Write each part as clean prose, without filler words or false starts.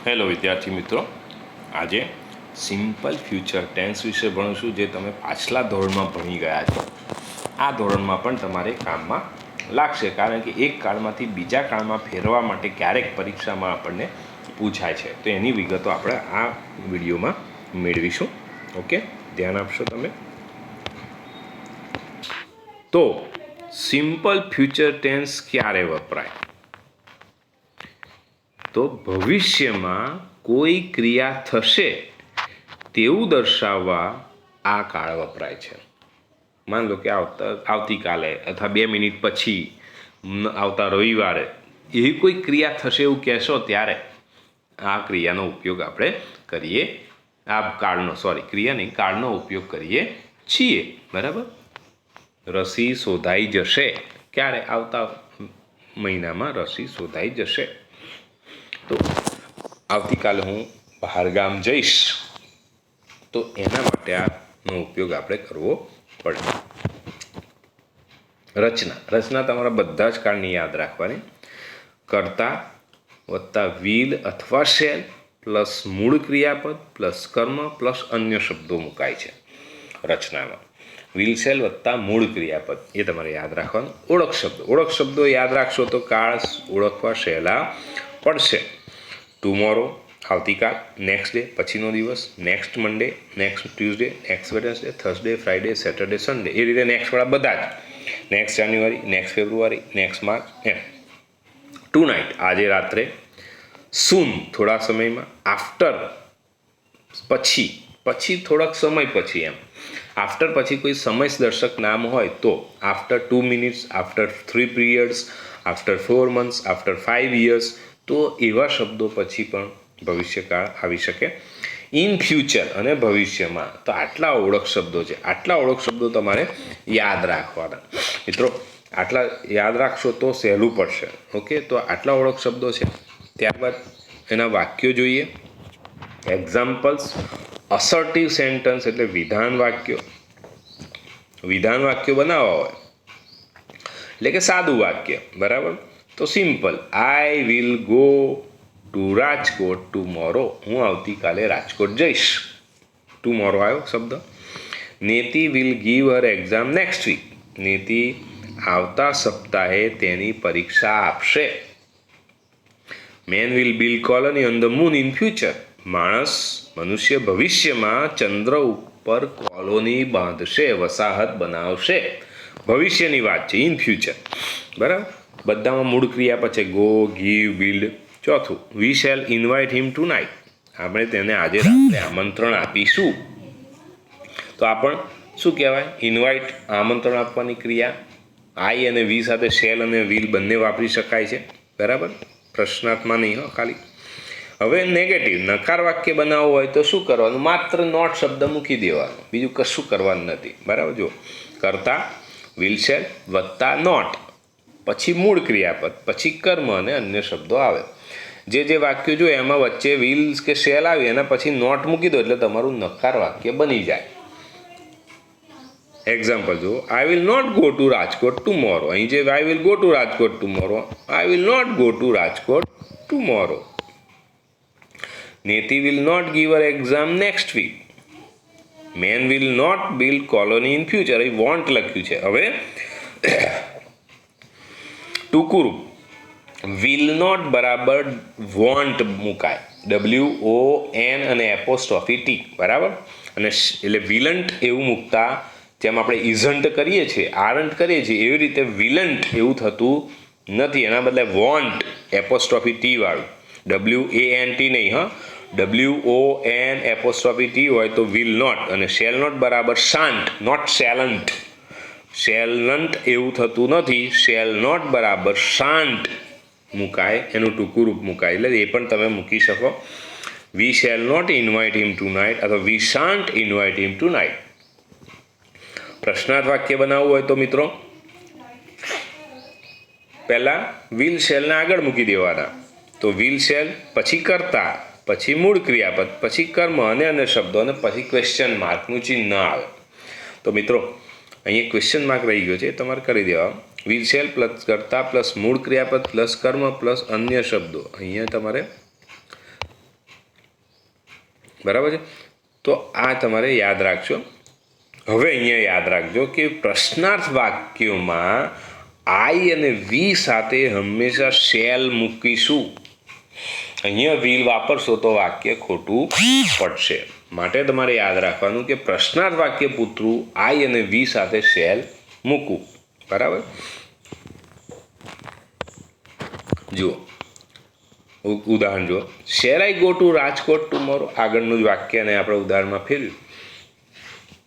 Hello વિદ્યાર્થી મિત્રો, આજે સિમ્પલ ફ્યુચર ટેન્સ વિશે ભણીશું, જે તમે પાછલા ધોરણમાં ભણી ગયા છો. આ ધોરણમાં પણ તમારે કામમાં લાગશે, કારણ કે એક કાળમાંથી બીજા કાળમાં ફેરવા માટે ક્યારેક પરીક્ષામાં આપણને પૂછાય છે. તો એની વિગતો આપણે આ વિડીયોમાં મેળવીશું. ઓકે, ધ્યાન આપશો તમે. તો સિમ્પલ ફ્યુચર ટેન્સ ક્યારે વપરાય? તો ભવિષ્યમાં કોઈ ક્રિયા થશે તેવું દર્શાવવા આ કાળ વપરાય છે. માન લો કે આવતીકાલે અથવા 2 મિનિટ પછી આવતા રવિવારે એવી કોઈ ક્રિયા થશે એવું કહેશો, ત્યારે આ ક્રિયાનો ઉપયોગ આપણે કરીએ. આ ક્રિયા નહીં, કાળનો ઉપયોગ કરીએ છીએ. બરાબર. રસી શોધાઈ જશે. ક્યારે? આવતા મહિનામાં રસી શોધાઈ જશે. તો આવતીકાલે હું બહારગામ જઈશ, તો એના માટે આનો ઉપયોગ આપણે કરવો પડે. રચના તમારા બધા જ કાળની યાદ રાખવાની. કર્તા વત્તા વિલ અથવા શેલ પ્લસ મૂળ ક્રિયાપદ પ્લસ કર્મ પ્લસ અન્ય શબ્દો મુકાય છે રચનામાં. વિલ શેલ વત્તા મૂળ ક્રિયાપદ એ તમારે યાદ રાખવાનું. ઓળખ શબ્દો યાદ રાખશો તો કાળ ઓળખવા સહેલા પડશે. ટુમોરો આવતીકાલ, નેક્સ્ટ ડે પછીનો દિવસ, next Monday, next Tuesday, next Wednesday, Thursday, Friday, Saturday, Sunday, એ રીતે નેક્સ્ટવાળા બધા જ. Next January, next February, next March, એમ. ટુ નાઇટ આજે રાત્રે, સૂન થોડા સમયમાં, આફ્ટર પછી થોડાક સમય પછી, એમ. આફ્ટર પછી કોઈ સમયદર્શક નામ હોય તો after 2 minutes, after 3 periods, after 4 months, after 5 years. તો એવા શબ્દો પછી પણ ભવિષ્યકાળ આવી શકે. ઇન ફ્યુચર અને ભવિષ્યમાં. તો આટલા ઓળખ શબ્દો છે. આટલા ઓળખ શબ્દો તમારે યાદ રાખવાના મિત્રો. આટલા યાદ રાખશો તો સહેલું પડશે. ઓકે, તો આટલા ઓળખ શબ્દો છે. ત્યારબાદ એના વાક્યો જોઈએ. એક્ઝામ્પલ્સ. અસર્ટિવ સેન્ટન્સ એટલે વિધાન વાક્યો બનાવવા હોય એટલે કે સાદું વાક્ય. બરાબર. તો simple, I will go to Rajkot tomorrow. હું આવતીકાલે રાજકોટ જઈશ. ટુમોરો આવ્યો શબ્દ. Neeti will give her exam next week. Neeti આવતા સપ્તાહે તેની પરીક્ષા આપશે. Man will build colony on the moon in future. મનુષ્ય ભવિષ્યમાં ચંદ્ર ઉપર કોલોની બાંધશે, વસાહત બનાવશે. ભવિષ્યની વાત છે, ઇન ફ્યુચર. બરાબર. બધામાં મૂળ ક્રિયા પછી ગો, ગીવ, બિલ્ડ. ચોથું, we shall invite him tonight. આપણે તેને આજે રાત્રે આમંત્રણ આપીશું. તો આ પણ શું કહેવાય? ઇન્વાઇટ, આમંત્રણ આપવાની ક્રિયા. આઈ અને વી સાથે શેલ અને વિલ બંને વાપરી શકાય છે. બરાબર. પ્રશ્નાર્થમાં નહીં, ખાલી. હવે નેગેટિવ, નકાર વાક્ય બનાવવું હોય તો શું કરવાનું? માત્ર નોટ શબ્દ મૂકી દેવાનું, બીજું કશું કરવાનું નથી. બરાબર. જો કરતા વિલ શેલ વત્તા નોટ, પછી મૂળ ક્રિયાપદ, પછી કર્મ અને અન્ય શબ્દો આવે. જે વાક્યો જો એમાં વચ્ચે વિલ કે શેલ આવી એના પછી નોટ મૂકી દો એટલે તમારું નકાર વાક્ય બની જાય. એક્ઝામ્પલ જુઓ. I will not go to Rajkot tomorrow. અહીં જે I will go to Rajkot tomorrow, I will not go to Rajkot tomorrow. Neeti will not give her exam next week. Man will not build colony in future. અહીં won't લખ્યું છે. હવે ટૂંકું રૂપ, will not બરાબર won't મુકાય. WON અને એપોસ્ટ્રોફી T. બરાબર. અને એટલે વિલન્ટ એવું મૂકતા, જેમ આપણે ઇઝન્ટ કરીએ છીએ, આરન્ટ કરીએ છીએ, એવી રીતે વિલન્ટ એવું થતું નથી. એના બદલે વોન્ટ એપોસ્ટ્રોફી T વાળું. WANT નહીં, હા. WON એપોસ્ટ્રોફી T હોય તો વિલ નોટ. અને શેલ નોટ બરાબર શાન્ટ, નોટ શેલન્ટ. શેલન્ટ એવું થતું નથી. શેલ નોટ બરાબર શાન્ટ મુકાય, એનું ટૂંકું રૂપ મુકાય. એટલે એ પણ તમે મૂકી શકો. We shall not invite him tonight અથવા we shan't invite him tonight. પ્રશ્નાર્થ વાક્ય બનાવવું હોય તો મિત્રો પહેલાં વિલ શેલને આગળ મૂકી દેવાના. તો વિલ શેલ, પછી કરતા, પછી મૂળ ક્રિયાપદ, પછી કર્મ અને અન્ય શબ્દો, અને પછી ક્વેશ્ચન માર્કનું ચિહ્ન આવે. તો મિત્રો અહીંયા ક્વેશ્ચન માર્ક રહી ગયો છે, તમારે કરી દેવા. વિલ શેલ પ્લસ કર્તા પ્લસ મૂળ ક્રિયાપદ પ્લસ કર્મ પ્લસ અન્ય શબ્દો. અહીંયા તમારે બરાબર છે. તો આ તમારે યાદ રાખજો. હવે અહીંયા યાદ રાખજો કે પ્રશ્નાર્થ વાક્યોમાં આઈ અને વી સાથે હંમેશા શેલ મૂકીશું. અહીંયા વિલ વાપરશો તો વાક્ય ખોટું પડશે. માટે તમારે યાદ રાખવાનું કે પ્રશ્નાર્થ વાક્ય પૂરતું આઈ અને વી સાથે શેલ મૂકવું. બરાબર. જુઓ ઉદાહરણ જુઓ. Shell I go to Rajkot tomorrow. આગળનું જ વાક્ય ને આપણે ઉદાહરણમાં ફેરવ્યું.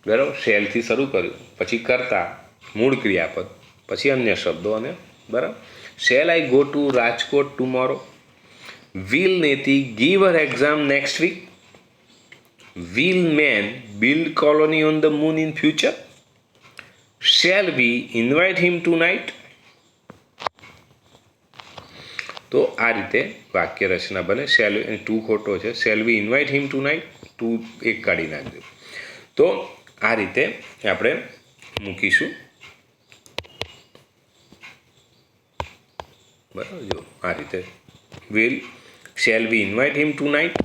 બરાબર. શેલથી શરૂ કર્યું, પછી કરતા, મૂળ ક્રિયાપદ, પછી અન્ય શબ્દો અને બરાબર. Shall I go to Rajkot tomorrow. Will Neeti give her exam next week. Will man build colony on the moon in future. Shall we invite him tonight. તો આ રીતે વાક્ય રચના બને. શેલ ટુ ખોટો છે. Shall we invite him tonight. To એક કાઢી નાખજો. તો આ રીતે આપણે મૂકીશું. બરાબર. જો આ રીતે will shell we invite him tonight.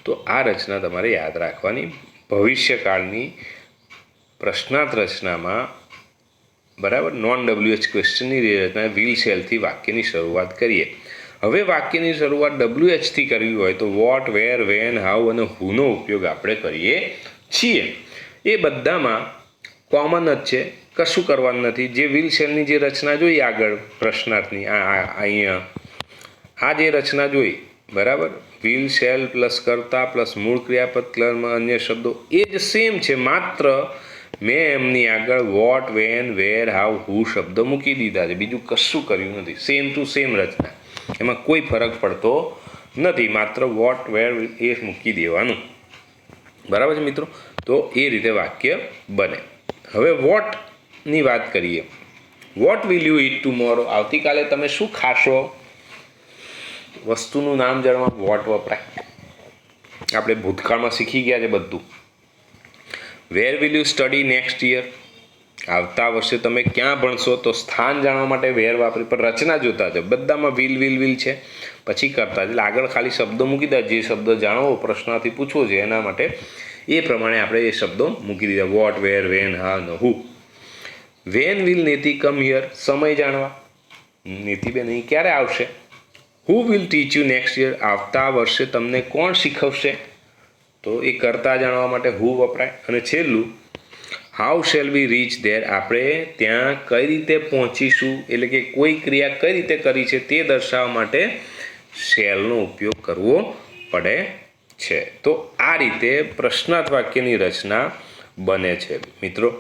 તો આ રચના તમારે યાદ રાખવાની. ભવિષ્યકાળની પ્રશ્નાર્થ રચનામાં બરાબર નોન WH ક્વેશ્ચનની રચના વિલ શેલથી વાક્યની શરૂઆત કરીએ. હવે વાક્યની શરૂઆત WHથી કરવી હોય તો વોટ, વેર, વેન, હાઉ અને હુનો ઉપયોગ આપણે કરીએ છીએ. એ બધામાં કોમન જ છે, કશું કરવાનું નથી. જે વિલ શેલની જે રચના જોઈ આગળ પ્રશ્નાર્થની અહીંયા આ જે રચના જોઈ બરાબર, વિલ શેલ પ્લસ કર્તા પ્લસ મૂળ ક્રિયાપદ ક્લરમાં અન્ય શબ્દો એ જ સેમ છે. માત્ર મેં એમની આગળ વોટ, વેન, વેર, હાઉ, હુ શબ્દ મૂકી દીધા છે. બીજું કશું કર્યું નથી. સેમ ટુ સેમ રચના, એમાં કોઈ ફરક પડતો નથી. માત્ર વોટ, વેર એ મૂકી દેવાનું. બરાબર છે મિત્રો. તો એ રીતે વાક્ય બને. હવે વોટની વાત કરીએ. What will you it tomorrow. આવતીકાલે તમે શું ખાશો? વસ્તુનું નામ જાણવા વોટ વપરાય. આપણે ભૂતકાળમાં શીખી ગયા છે બધું. Where will you study next year. આવતા વર્ષે તમે ક્યાં ભણશો? તો સ્થાન જાણવા માટે વેર વાપરી, પણ રચના જોતા છે બધામાં વિલ વિલ વિલ છે, પછી કરતા એટલે આગળ ખાલી શબ્દો મૂકી દીધા. જે શબ્દ જાણવો પ્રશ્નથી પૂછવો છે એના માટે એ પ્રમાણે આપણે એ શબ્દો મૂકી દીધા. વોટ, વેર, વેન, હા ને who. When will Neeti come here. સમય જાણવા નીતિબેન અહીં ક્યારે આવશે. Who will teach you next year. આવતા વર્ષે તમને કોણ શીખવશે? તો એ કરતા જાણવા માટે હુ વપરાય. અને છેલ્લું how shall we rich there. આપણે ત્યાં કઈ રીતે પહોંચીશું, એટલે કે કોઈ ક્રિયા કઈ રીતે કરી છે તે દર્શાવવા માટે શેલનો ઉપયોગ કરવો પડે છે. તો આ રીતે પ્રશ્નાર્થ વાક્યની રચના બને છે મિત્રો.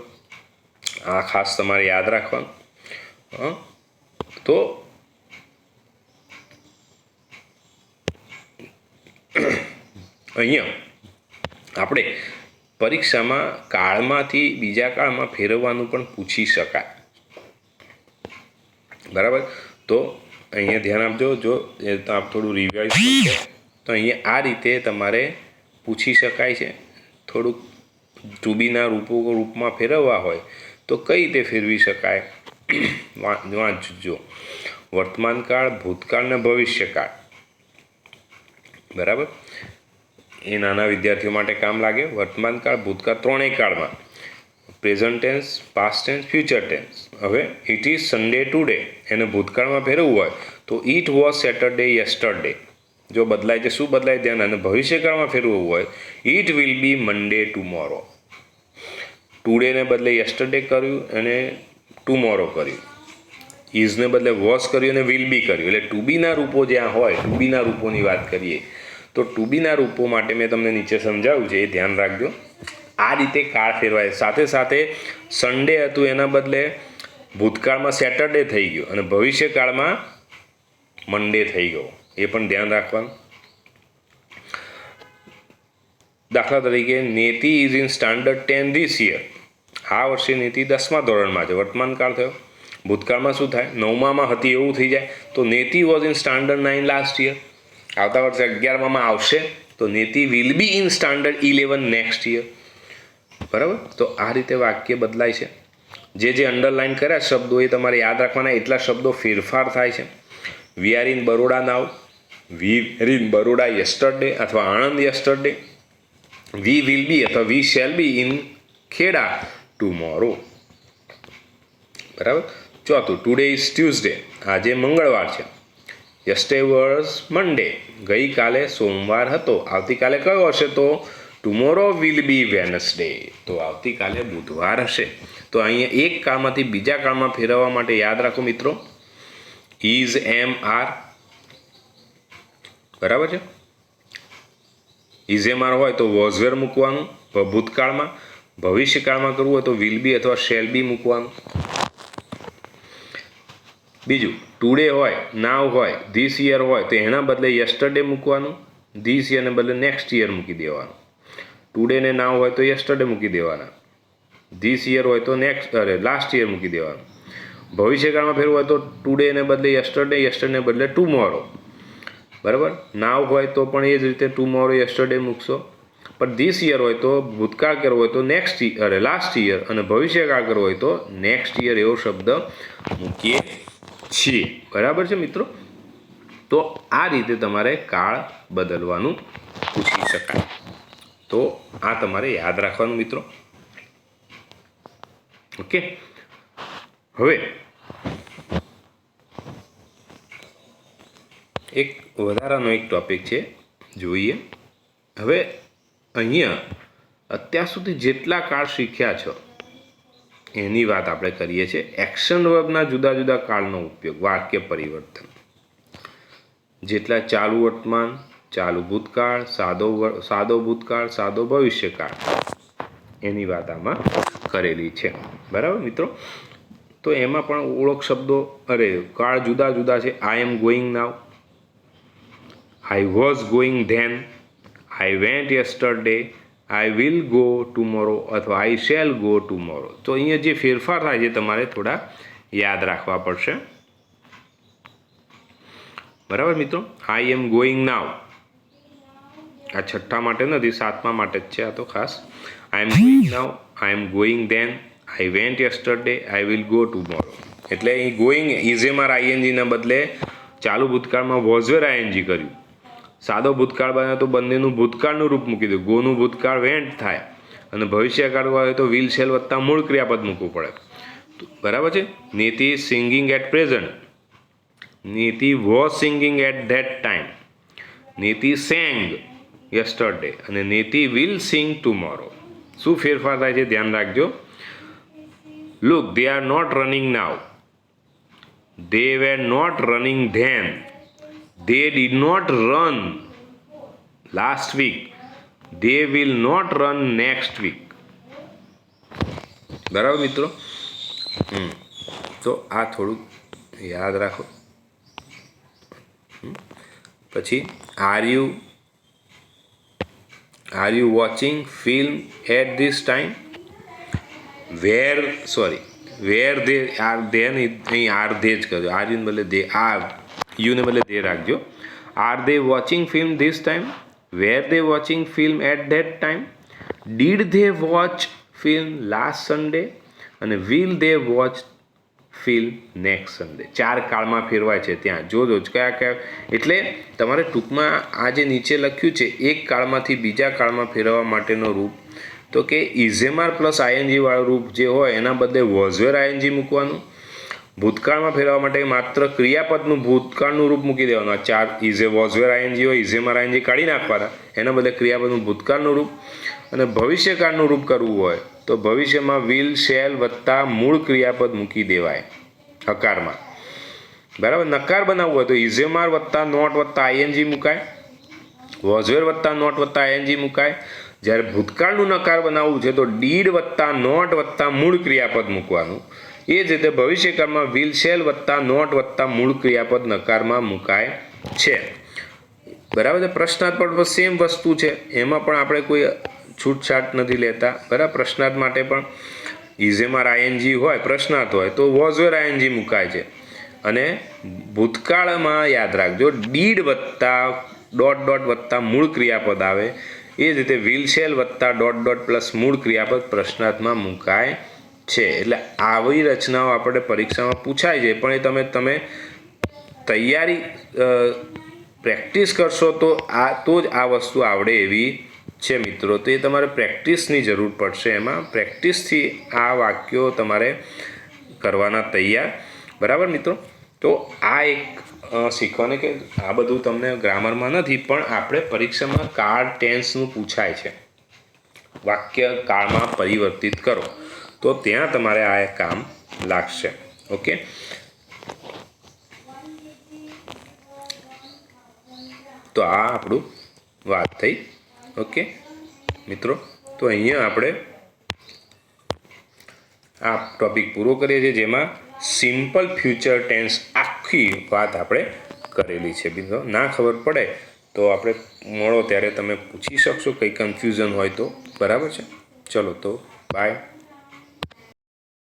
આ ખાસ તમારે યાદ રાખવાનું. તો અહીંયા આપણે પરીક્ષામાં કાળમાંથી બીજા કાળમાં ફેરવવાનું પણ પૂછી શકાય. બરાબર. તો અહીંયા ધ્યાન આપજો. જો આપ થોડું રિવાઇઝ કરજો તો અહીંયા આ રીતે તમારે પૂછી શકાય છે. થોડુંક ટુબીના રૂપમાં ફેરવવા હોય તો કઈ રીતે ફેરવી શકાય વાંચજો. વર્તમાનકાળ, ભૂતકાળ ને ભવિષ્યકાળ. બરાબર. એ નાના વિદ્યાર્થીઓ માટે કામ લાગે. વર્તમાનકાળ, ભૂતકાળ ત્રણેય કાળમાં, present tense, past tense, future tense. હવે ઇટ ઇઝ સન્ડે ટુડે એને ભૂતકાળમાં ફેરવવું હોય તો ઇટ વોઝ સેટરડે યસ્ટરડે. જો બદલાય છે શું બદલાય ધ્યાન. અને ભવિષ્યકાળમાં ફેરવવું હોય it will be Monday tomorrow. ટુડેને બદલે યસ્ટરડે કર્યું અને ટુમોરો કર્યું. ઇઝને બદલે વોઝ કર્યું અને વિલ બી કર્યું. એટલે ટુબીના રૂપો જ્યાં હોય, ટુબીના રૂપોની વાત કરીએ તો ટુબીના રૂપો માટે મેં તમને નીચે સમજાવ્યું છે, એ ધ્યાન રાખજો. આ રીતે કાળ ફેરવાય. સાથે સાથે સન્ડે હતું એના બદલે ભૂતકાળમાં સેટરડે થઈ ગયો અને ભવિષ્યકાળમાં મંડે થઈ ગયો. એ પણ ધ્યાન રાખવાનું. દાખલા તરીકે Neeti is in standard 10 this year. આ વર્ષે નેતિ 10મા ધોરણમાં છે. વર્તમાનકાળ થયો. ભૂતકાળમાં શું થાય? 9મામાં હતી એવું થઈ જાય તો Neeti was in standard 9 last year. આવતા વર્ષે 11મામાં આવશે તો Neeti will be in standard 11 next year. બરાબર. તો આ રીતે વાક્ય બદલાય છે. જે અંડરલાઇન કર્યા શબ્દો એ તમારે યાદ રાખવાના. એટલા શબ્દો ફેરફાર થાય છે. We are in Baroda now. We were in Baroda yesterday અથવા Anand yesterday. We will be અથવા we shall be in Kheda tomorrow. બરાબર. ચોથું, ટુડે ઇઝ ટ્યુઝડે, આજે મંગળવાર છે. યસ્ટરડે વોઝ મંડે, ગઈકાલે સોમવાર હતો. આવતીકાલે કયો હશે? તો ટુમોરો વિલ બી વેનસડે, તો આવતીકાલે બુધવાર હશે. તો અહીંયા એક કાળમાંથી બીજા કાળમાં ફેરવવા માટે યાદ રાખો મિત્રો, ઇઝ એમ આર. બરાબર છે. ઇઝ એમ આર હોય તો વોઝ વેર મૂકવાનું ભૂતકાળમાં. ભવિષ્યકાળમાં કરવું હોય તો વિલ બી અથવા શેલ બી મૂકવાનું. બીજું, ટુડે હોય, નાવ હોય, ધીસ યર હોય તો એના બદલે યસ્ટરડે મૂકવાનું. ધીસ યરને બદલે નેક્સ્ટ યર મૂકી દેવાનું. ટુડે ને નાવ હોય તો યસ્ટરડે મૂકી દેવાના. ધીસ યર હોય તો લાસ્ટ યર મૂકી દેવાનું. ભવિષ્યકાળમાં ફેરવું હોય તો ટુડેને બદલે યસ્ટરડે, યસ્ટરડેને બદલે ટુમોરો. બરાબર. નાવ હોય તો પણ એ જ રીતે ટુમોરો યસ્ટરડે મૂકશો. પણ ધીસ યર હોય તો ભૂતકાળ કરવો હોય તો લાસ્ટ યર, અને ભવિષ્યકાળ કરવો હોય તો નેક્સ્ટ યર એવો શબ્દ મૂકીએ છીએ. બરાબર છે મિત્રો. તો આ રીતે તમારે કાળ બદલવાનું પૂછી શકાય. તો આ તમારે યાદ રાખવાનું મિત્રો. ઓકે. હવે એક વધારાનો એક ટોપિક છે, જોઈએ. હવે અહીંયા અત્યાર સુધી જેટલા કાળ શીખ્યા છો એની વાત આપણે કરીએ છીએ. એક્શન વર્બના જુદા જુદા કાળનો ઉપયોગ, વાક્ય પરિવર્તન. જેટલા ચાલુ વર્તમાન, ચાલુ ભૂતકાળ, સાદો ભૂતકાળ, સાદો ભવિષ્યકાળ, એની વાત આમાં કરેલી છે. બરાબર મિત્રો. તો એમાં પણ ઓળખ શબ્દો, કાળ જુદા જુદા છે. I am going now, I was going then, I went yesterday, I will go tomorrow અથવા આઈ શેલ ગો ટુમોરો. તો અહીંયા જે ફેરફાર થાય છે તમારે થોડા યાદ રાખવા પડશે. બરાબર મિત્રો. આઈ એમ ગોઈંગ નાવ, આ છઠ્ઠા માટે નથી, સાતમા માટે જ છે આ તો ખાસ. I am going now, I am going then, I went yesterday, I will go tomorrow. એટલે અહીં ગોઈંગ ઇઝ એમ આર આઈએનજીના બદલે ચાલુ ભૂતકાળમાં વોઝ વેર આઈએનજી કર્યું. સાદો ભૂતકાળ બને તો બંનેનું ભૂતકાળનું રૂપ મૂકી દો. ગોનું ભૂતકાળ વેન્ટ થાય, અને ભવિષ્યકાળ હોય તો વિલ શેલ વત્તા મૂળ ક્રિયાપદ મૂકવું પડે. બરાબર છે. Niti singing at present, Niti was singing at that time, Niti sang yesterday, અને નીતિ વિલ સિંગ ટુમોરો. શું ફેરફાર થાય છે ધ્યાન રાખજો. Look, they are not running now, they were not running then, they did not run last week, they will not run next week. બરાબર મિત્રો. તો આ થોડુંક યાદ રાખો. પછી are you watching film at this time, wear they are they, અહીં are they જ કરજો. આર યુને બદલે દે, યુને બદલે દે રાખજો. Are they watching film this time, wear they watching film at that time, did they watch film last Sunday, અને will they watch film next Sunday. 4 કાળમાં ફેરવાય છે ત્યાં જોજો કયા. એટલે તમારે ટૂંકમાં આ જે નીચે લખ્યું છે એક કાળમાંથી બીજા કાળમાં ફેરવવા માટેનો રૂપ, તો કે ઇઝેમાર પ્લસ આઈએનજી વાળું રૂપ જે હોય એના બદલે વોઝવેર આઈએનજી મૂકવાનું. ભૂતકાળમાં ફેરવવા માટે માત્ર ક્રિયાપદનું ભૂતકાળનું રૂપ મૂકી દેવાનું. આ 4 ઇઝે વોઝવેર આઈએનજી હોય, ઇઝેમાર આઈએનજી કાઢી નાખવાના, એના બદલે ક્રિયાપદનું ભૂતકાળનું રૂપ. અને ભવિષ્યકાળનું રૂપ કરવું હોય તો ભવિષ્યમાં વિલ શેલ વત્તા મૂળ ક્રિયાપદ મૂકી દેવાય હકારમાં. બરાબર. નકાર બનાવવું હોય તો ઇઝેમાર વત્તા નોટ વત્તા આઈએનજી મુકાય, વોઝવેર વત્તા નોટ વત્તા આઈએનજી મુકાય. જ્યારે ભૂતકાળનું નકાર બનાવવું છે તો ડીડ વત્તા નોટ વત્તા મૂળ ક્રિયાપદ મૂકવાનું. એ જ રીતે ભવિષ્યકાળમાં વિલ શેલ વત્તા નોટ વત્તા મૂળ ક્રિયાપદ નકારમાં મુકાય છે. બરાબર છે. પ્રશ્નાર્થ પણ સેમ વસ્તુ છે, એમાં પણ આપણે કોઈ છૂટછાટ નથી લેતા. બરાબર. પ્રશ્નાર્થ માટે પણ ઇઝેમાર આઈએનજી હોય, પ્રશ્નાર્થ હોય તો વોઝવેર આઈએનજી મુકાય છે. અને ભૂતકાળમાં યાદ રાખજો ડીડ વત્તા ડોટ વત્તા મૂળ ક્રિયાપદ આવે. એ જ રીતે વિલ શેલ વત્તા ડોટ પ્લસ મૂળ ક્રિયાપદ પ્રશ્નાર્થમાં મુકાય છે. એટલે આવી રચનાઓ આપણે પરીક્ષામાં પૂછાય છે, પણ એ તમે તૈયારી પ્રેક્ટિસ કરશો તો જ આ વસ્તુ આવડે એવી છે મિત્રો. તો એ તમારે પ્રેક્ટિસની જરૂર પડશે. એમાં પ્રેક્ટિસથી આ વાક્યો તમારે કરવાના તૈયાર. બરાબર મિત્રો. તો આ એક શીખવાનું કે આ બધું તમને ગ્રામરમાં નથી, પણ આપણે પરીક્ષામાં કાળ ટેન્સનું પૂછાય છે. વાક્ય કાળમાં પરિવર્તિત કરો તો ત્યાં તમારે આ એક કામ લાગશે. ઓકે. તો આ આપણું વાત થઈ. ઓકે મિત્રો. તો અહીંયા આપણે આ ટોપિક પૂરો કરીએ છીએ, જેમાં સિમ્પલ ફ્યુચર ટેન્સ આખી વાત આપણે કરેલી છે. મિત્રો ના ખબર પડે તો આપણે મળો ત્યારે તમે પૂછી શકશો, કંઈ કન્ફ્યુઝન હોય તો. બરાબર છે. ચલો તો બાય.